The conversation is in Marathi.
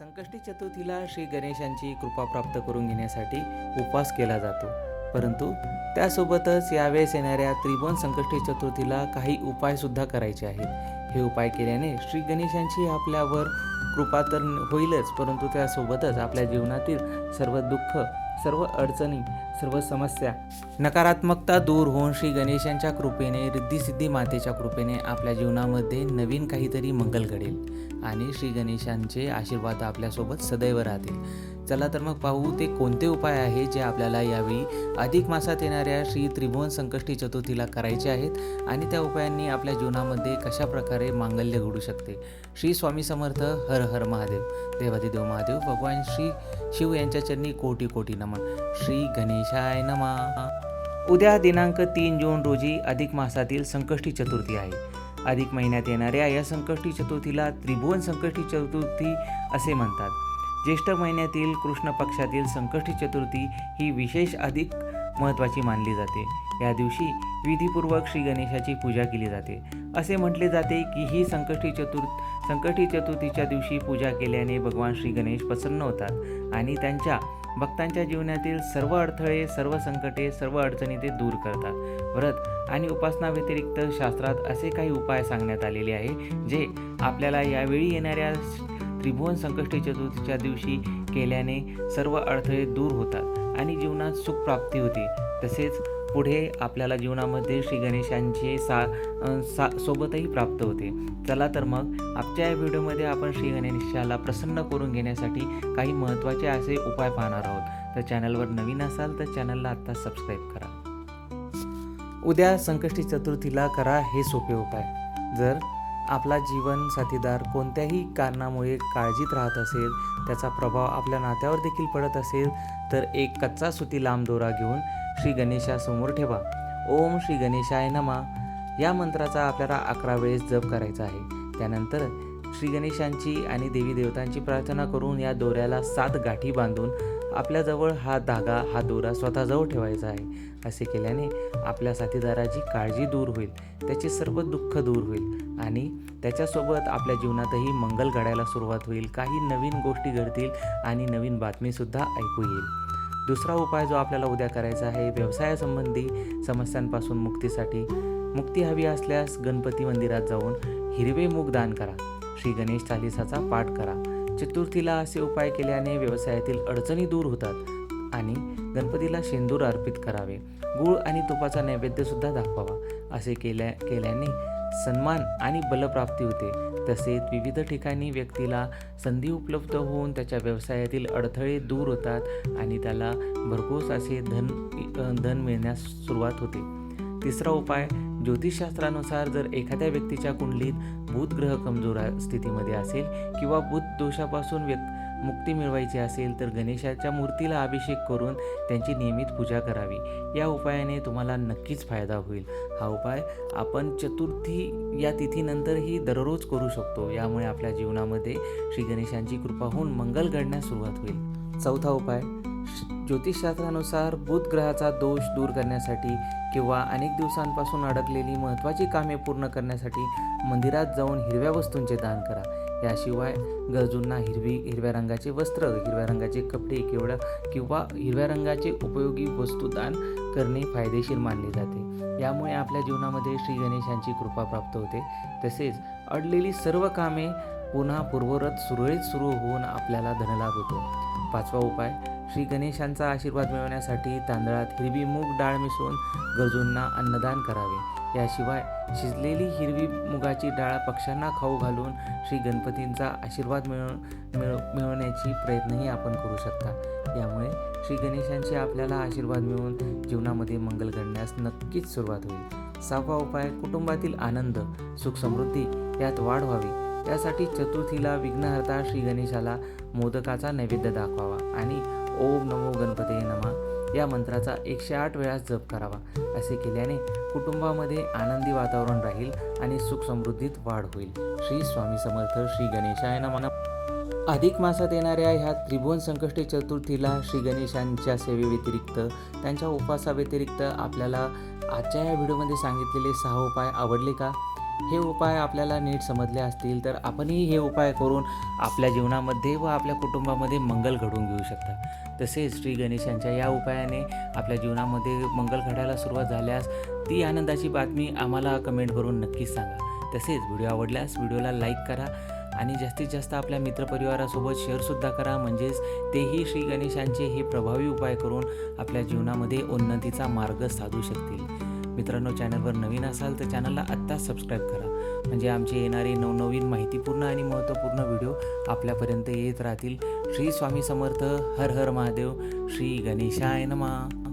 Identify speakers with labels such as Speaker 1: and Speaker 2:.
Speaker 1: संकष्टी चतुर्थीला श्री गणेशांची कृपा प्राप्त करून घेण्यासाठी उपवास केला जातो. परंतु त्यासोबतच यावेळेस येणाऱ्या त्रिभुवन संकष्टी चतुर्थीला काही उपायसुद्धा करायचे आहेत. हे उपाय केल्याने श्री गणेशांची आपल्यावर कृपा तर होईलच, परंतु त्यासोबतच आपल्या जीवनातील सर्व दुःख, सर्व अडचणी, सर्व समस्या, नकारात्मकता दूर होऊन श्री गणेशांच्या कृपेने, रिद्धिसिद्धी मातेच्या कृपेने आपल्या जीवनामध्ये नवीन काहीतरी मंगल घडेल आणि श्री गणेशांचे आशीर्वाद आपल्यासोबत सदैव राहतील. चला तर मग पाहू ते कोणते उपाय आहेत जे आपल्याला यावेळी अधिक मासात येणाऱ्या श्री त्रिभुवन संकष्टी चतुर्थीला करायचे आहेत आणि त्या उपायांनी आपल्या जीवनामध्ये कशा प्रकारे मांगल्य घडू शकते. श्री स्वामी समर्थ. हर हर महादेव. देवादिदेव महादेव भगवान श्री शिव यांच्या चरणी कोटी कोटी नमन. श्री गणेशाय नमः. उद्या दिनांक 3 जून रोजी अधिक मासातील संकष्टी चतुर्थी आहे. अधिक महिन्यात येणाऱ्या या संकष्टी चतुर्थीला त्रिभुवन संकष्टी चतुर्थी असे म्हणतात. ज्येष्ठ महिन्यातील कृष्ण पक्षातील संकष्टी चतुर्थी ही विशेष अधिक महत्त्वाची मानली जाते. या दिवशी विधीपूर्वक श्री गणेशाची पूजा केली जाते. असे म्हटले जाते की ही संकष्टी चतुर्थीच्या दिवशी पूजा केल्याने भगवान श्री गणेश प्रसन्न होतात आणि त्यांच्या भक्तांच्या जीवनातील सर्व अडथळे, सर्व संकटे, सर्व अडचणी ते दूर करतात. व्रत आणि उपासना व्यतिरिक्त शास्त्रात असे काही उपाय सांगण्यात आलेले आहे जे आपल्याला यावेळी येणाऱ्या त्रिभुवन संकष्टी चतुर्थीच्या दिवशी केल्याने सर्व अडथळे दूर होतात आणि जीवनात सुख प्राप्ती होते. तसेच पुढे आपल्याला जीवनामध्ये श्री गणेशांचे सोबतही प्राप्त होते. चला तर मग आजच्या या व्हिडिओमध्ये आपण श्री गणेशाला प्रसन्न करून घेण्यासाठी काही महत्त्वाचे असे उपाय पाहणार आहोत. तर चॅनलवर नवीन असाल तर चॅनलला आत्ता सबस्क्राईब करा. उद्या संकष्टी चतुर्थीला करा हे सोपे उपाय. जर आपला जीवन साथीदार कोणत्याही कारणामुळे काळजीत राहत असेल, त्याचा प्रभाव आपल्या नात्यावर देखील पडत असेल, तर एक कच्चा सुती लांब दोरा घेऊन श्री गणेशासमोर ठेवा. ओम श्री गणेशाय नमः या मंत्राचा आपल्याला 11 वेळेस जप करायचा आहे. त्यानंतर श्री गणेशांची आणि देवी देवतांची प्रार्थना करून या दोऱ्याला 7 गाठी बांधून आपल्याजवळ हा दोरा स्वतःजवळ ठेवायचा आहे. असे केल्याने आपल्या साथीदाराची काळजी दूर होईल, त्याचे सर्व दुःख दूर होईल आणि त्याच्यासोबत आपल्या जीवनातही मंगल घडायला सुरुवात होईल. काही नवीन गोष्टी घडतील आणि नवीन बातमीसुद्धा ऐकू येईल. दुसरा उपाय जो आपल्याला उद्या करायचा आहे, व्यवसायासंबंधी समस्यांपासून मुक्ती हवी असल्यास गणपती मंदिरात जाऊन हिरवे मूग दान करा. श्री गणेश चालीसाचा पाठ करा. चतुर्थीला असे उपाय केल्याने व्यवसायातील अडचणी दूर होतात आणि गणपतीला शेंदूर अर्पित करावे. गूळ आणि तुपाचा नैवेद्य सुद्धा दाखवावा. असे केल्याने सन्मान आणि बलप्राप्ती होते. तसेच विविध ठिकाणी व्यक्तीला संधी उपलब्ध होऊन त्याच्या व्यवसायातील अडथळे दूर होतात आणि त्याला भरघोस असे धन मिळण्यास सुरुवात होते. तिसरा उपाय, ज्योतिषशास्त्रानुसार जर एखाद्या व्यक्तीच्या कुंडलीत बुध ग्रह कमजोर स्थितीमध्ये असेल किंवा बुध दोषापासून मुक्ती मिळवायची असेल तर गणेशाच्या मूर्तीला अभिषेक करून त्यांची नियमित पूजा करावी. या उपायाने तुम्हाला नक्कीच फायदा होईल. हा उपाय आपण चतुर्थी या तिथीनंतरही दररोज करू शकतो. यामुळे आपल्या जीवनामध्ये श्री गणेशांची कृपा होऊन मंगल घडण्यास सुरुवात होईल. चौथा उपाय, ज्योतिषशास्त्रानुसार बुध ग्रहाचा दोष दूर करण्यासाठी किंवा अनेक दिवसांपासून अडकलेली महत्त्वाची कामे पूर्ण करण्यासाठी मंदिरात जाऊन हिरव्या वस्तूंचे दान करा. याशिवाय गरजूंना हिरव्या रंगाचे वस्त्र, हिरव्या रंगाचे कपडे किंवा हिरव्या रंगाचे उपयोगी वस्तू दान करणे फायदेशीर मानले जाते. यामुळे आपल्या जीवनामध्ये श्री गणेशांची कृपा प्राप्त होते. तसेच अडलेली सर्व कामे पुन्हा पूर्ववत सुरळीत सुरू होऊन आपल्याला धनलाभ होतो. पाचवा उपाय, श्री गणेशांचा आशीर्वाद मिळवण्यासाठी तांदळात हिरवी मूग डाळ मिसळून गरजूंना अन्नदान करावे. याशिवाय शिजलेली हिरवी मुगाची डाळ पक्ष्यांना खाऊ घालून श्री गणपतींचा आशीर्वाद मिळवण्याची प्रयत्नही आपण करू शकता. यामुळे श्री गणेशांचे आपल्याला आशीर्वाद मिळवून जीवनामध्ये मंगल घडण्यास नक्कीच सुरुवात होईल. 6वा उपाय, कुटुंबातील आनंद, सुख समृद्धी यात वाढ व्हावी. यासाठी चतुर्थीला विघ्नहर्ता श्री गणेशाला मोदकाचा नैवेद्य दाखवावा आणि ओम नमो गणपते नमः या मंत्राचा 108 वेळा जप करावा. असे केल्याने कुटुंबामध्ये आनंदी वातावरण राहील आणि सुख समृद्धीत वाढ होईल. श्री स्वामी समर्थ. श्री गणेशाय नमः. अधिक मासात येणाऱ्या ह्या त्रिभुवन संकष्टी चतुर्थीला श्री गणेशांच्या सेवेव्यतिरिक्त, त्यांच्या उपवासाव्यतिरिक्त आपल्याला आजच्या या व्हिडिओमध्ये सांगितलेले 6 उपाय आवडले का? हे उपाय आपल्याला नीट समजले असतील तर आपणही हे उपाय करून आपल्या जीवनामध्ये व आपल्या कुटुंबामध्ये मंगल घडवून घेऊ शकता. तसेच श्री गणेशांच्या या उपायाने आपल्या जीवनामध्ये मंगल घडायला सुरुवात झाल्यास ती आनंदाची बातमी आम्हाला कमेंट करून नक्कीच सांगा. तसेच व्हिडिओ आवडल्यास व्हिडिओला लाईक करा आणि जास्तीत जास्त आपल्या मित्रपरिवारासोबत शेअरसुद्धा करा, म्हणजेच तेही श्री गणेशांचे हे प्रभावी उपाय करून आपल्या जीवनामध्ये उन्नतीचा मार्ग साधू शकतील. मित्रांनो, चॅनलवर नवीन असाल तर चॅनलला आत्ताच सबस्क्राईब करा, म्हणजे आमचे येणारे नवनवीन माहितीपूर्ण आणि महत्त्वपूर्ण व्हिडिओ आपल्यापर्यंत येत राहतील. श्री स्वामी समर्थ. हर हर महादेव. श्री गणेशाय नमः.